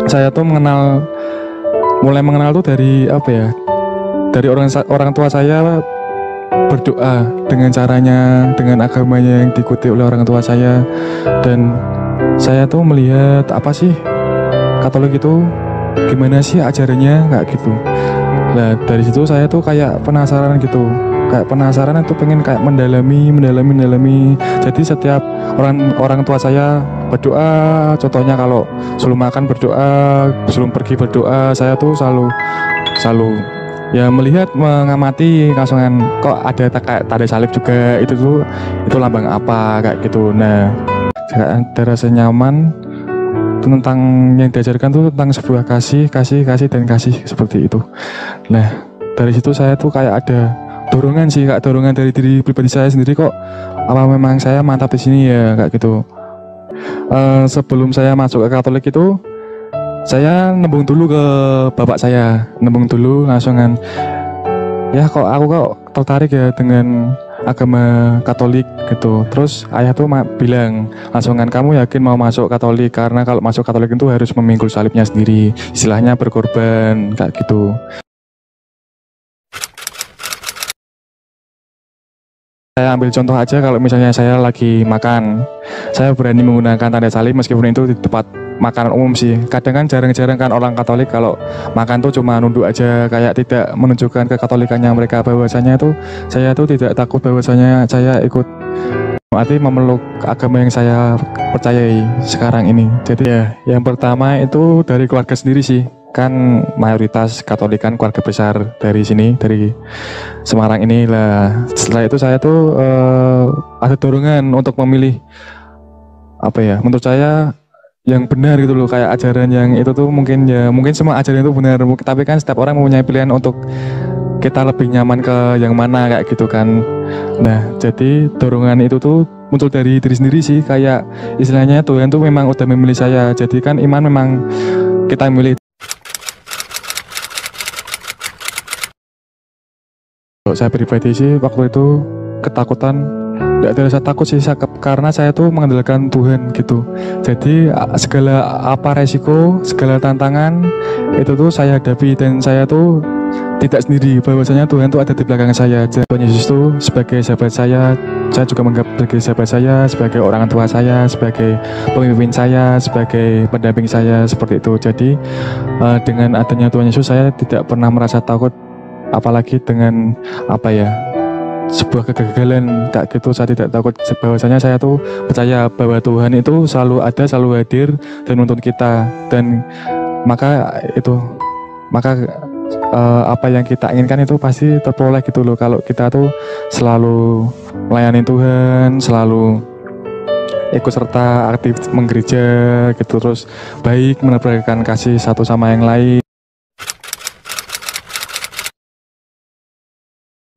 Saya tuh mulai mengenal tuh dari apa ya? Dari orang tua saya berdoa dengan caranya, dengan agamanya yang diikuti oleh orang tua saya, dan saya tuh melihat apa sih Katolik itu gimana sih ajarannya kayak gitu. Nah dari situ saya tuh kayak penasaran gitu, itu pengen kayak mendalami. Jadi setiap orang tua saya berdoa, contohnya kalau sebelum makan berdoa, sebelum pergi berdoa, saya tuh selalu ya melihat, mengamati langsungan kok ada kayak tanda salib juga, itu lambang apa kayak gitu. Nah ada rasa nyaman tentang yang diajarkan tuh tentang sebuah kasih dan kasih seperti itu. Nah dari situ saya tuh kayak ada dorongan sih, kak, dorongan dari diri pribadi saya sendiri, kok apa memang saya mantap di sini ya kayak gitu. Sebelum saya masuk ke Katolik itu saya nembung dulu ke bapak saya, langsungan, ya kok aku tertarik ya dengan agama Katolik gitu. Terus ayah tuh bilang langsungan, kamu yakin mau masuk Katolik? Karena kalau masuk Katolik itu harus memikul salibnya sendiri, istilahnya berkorban kayak gitu. Saya ambil contoh aja, kalau misalnya saya lagi makan, saya berani menggunakan tanda salib meskipun itu di tempat makanan umum sih. Kadang kan jarang-jarang kan orang Katolik kalau makan tuh cuma nunduk aja, kayak tidak menunjukkan kekatolikannya mereka. Bahwasanya itu saya tuh tidak takut, bahwasanya saya ikut arti memeluk agama yang saya percayai sekarang ini. Jadi ya yang pertama itu dari keluarga sendiri sih. Kan mayoritas Katolik kan keluarga besar dari sini, dari Semarang ini lah. Setelah itu saya tuh ada dorongan untuk memilih apa ya, menurut saya yang benar gitu loh, kayak ajaran yang itu tuh mungkin semua ajaran itu benar, tapi kan setiap orang mempunyai pilihan untuk kita lebih nyaman ke yang mana kayak gitu kan. Nah jadi dorongan itu tuh muncul dari diri sendiri sih, kayak istilahnya Tuhan tuh memang udah memilih saya. Jadi kan iman memang kita milih. Kalau saya pribadi sih waktu itu ketakutan, tidak ada rasa takut sih, karena saya tuh mengandalkan Tuhan gitu. Jadi segala apa resiko, segala tantangan itu tuh saya hadapi, dan saya tuh tidak sendiri, bahwasanya Tuhan tuh ada di belakang saya. Tuhan Yesus tuh sebagai sahabat saya juga menganggap sebagai sahabat saya, sebagai orang tua saya, sebagai pemimpin saya, sebagai pendamping saya, seperti itu. Jadi dengan adanya Tuhan Yesus saya tidak pernah merasa takut, apalagi dengan apa ya, sebuah kegagalan kayak gitu. Saya tidak takut, bahwasanya saya tuh percaya bahwa Tuhan itu selalu ada, selalu hadir dan menuntun kita, dan maka apa yang kita inginkan itu pasti terperoleh gitu loh, kalau kita tuh selalu melayani Tuhan, selalu ikut serta aktif menggereja gitu, terus baik menebarkan kasih satu sama yang lain.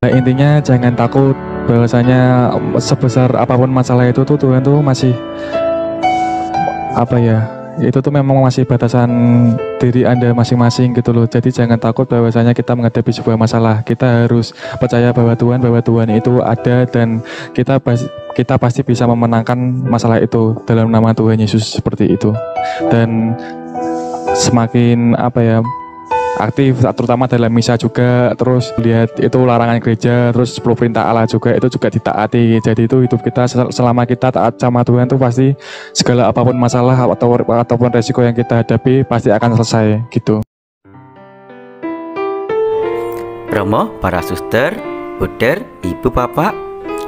Nah, intinya jangan takut, bahwasanya sebesar apapun masalah itu tuh Tuhan tuh masih apa ya, itu tuh memang masih batasan diri Anda masing-masing gitu loh. Jadi jangan takut bahwasanya kita menghadapi sebuah masalah, kita harus percaya bahwa Tuhan itu ada, dan kita pasti bisa memenangkan masalah itu dalam nama Tuhan Yesus, seperti itu. Dan semakin apa ya, aktif terutama dalam misa juga, terus lihat itu larangan gereja, terus 10 perintah Allah juga itu juga ditaati. Jadi itu hidup kita selama kita taat sama Tuhan tuh pasti segala apapun masalah ataupun resiko yang kita hadapi pasti akan selesai gitu. Romo, para suster, buder, ibu bapak,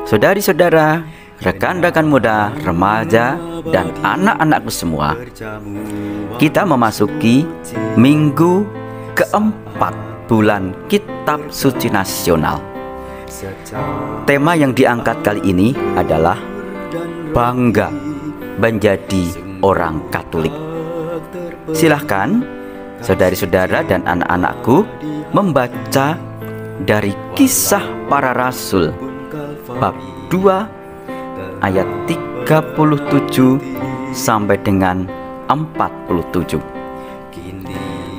saudari-saudara, rekan-rekan muda, remaja, dan anak-anakku semua, kita memasuki minggu keempat bulan Kitab Suci Nasional. Tema yang diangkat kali ini adalah bangga menjadi orang Katolik. Silahkan saudari-saudara dan anak-anakku membaca dari Kisah Para Rasul bab 2 ayat 37 sampai dengan 47.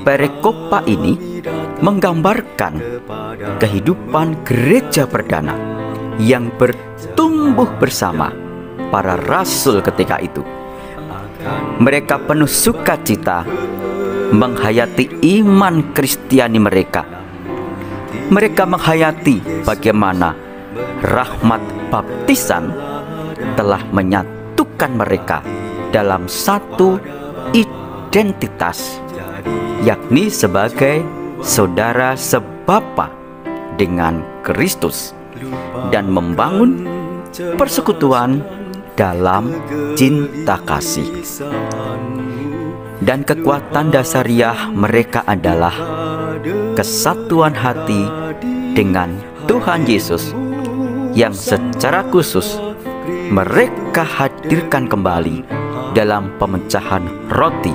Perikopa ini menggambarkan kehidupan gereja perdana yang bertumbuh bersama para rasul ketika itu. Mereka penuh sukacita menghayati iman Kristiani mereka. Mereka menghayati bagaimana rahmat baptisan telah menyatukan mereka dalam satu identitas, yakni sebagai saudara sebapa dengan Kristus, dan membangun persekutuan dalam cinta kasih. Dan kekuatan dasariah mereka adalah kesatuan hati dengan Tuhan Yesus, yang secara khusus mereka hadirkan kembali dalam pemecahan roti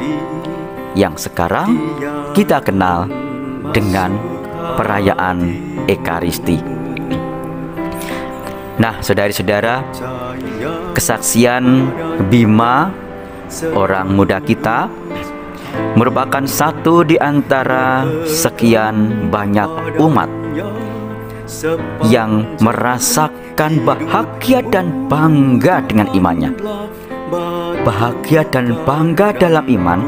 yang sekarang kita kenal dengan perayaan Ekaristi. Nah, saudari-saudara, kesaksian Bima, orang muda kita, merupakan satu di antara sekian banyak umat yang merasakan bahagia dan bangga dengan imannya. Bahagia dan bangga dalam iman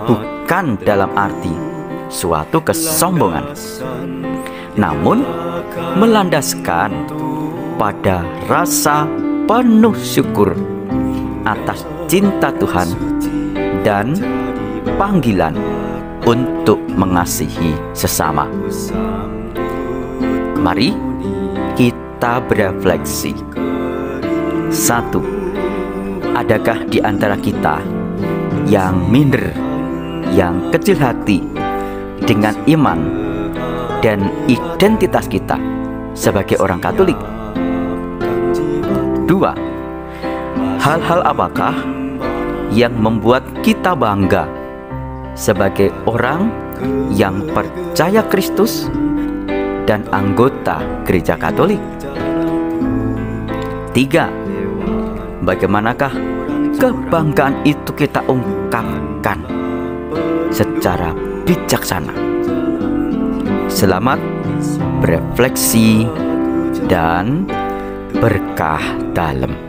bukan dalam arti suatu kesombongan, namun melandaskan pada rasa penuh syukur atas cinta Tuhan dan panggilan untuk mengasihi sesama. Mari kita berefleksi. 1. Adakah di antara kita yang minder, yang kecil hati dengan iman dan identitas kita sebagai orang Katolik? 2. Hal-hal apakah yang membuat kita bangga sebagai orang yang percaya Kristus dan anggota gereja Katolik? 3. Bagaimanakah kebanggaan itu kita ungkapkan secara bijaksana? Selamat berefleksi dan berkah dalam.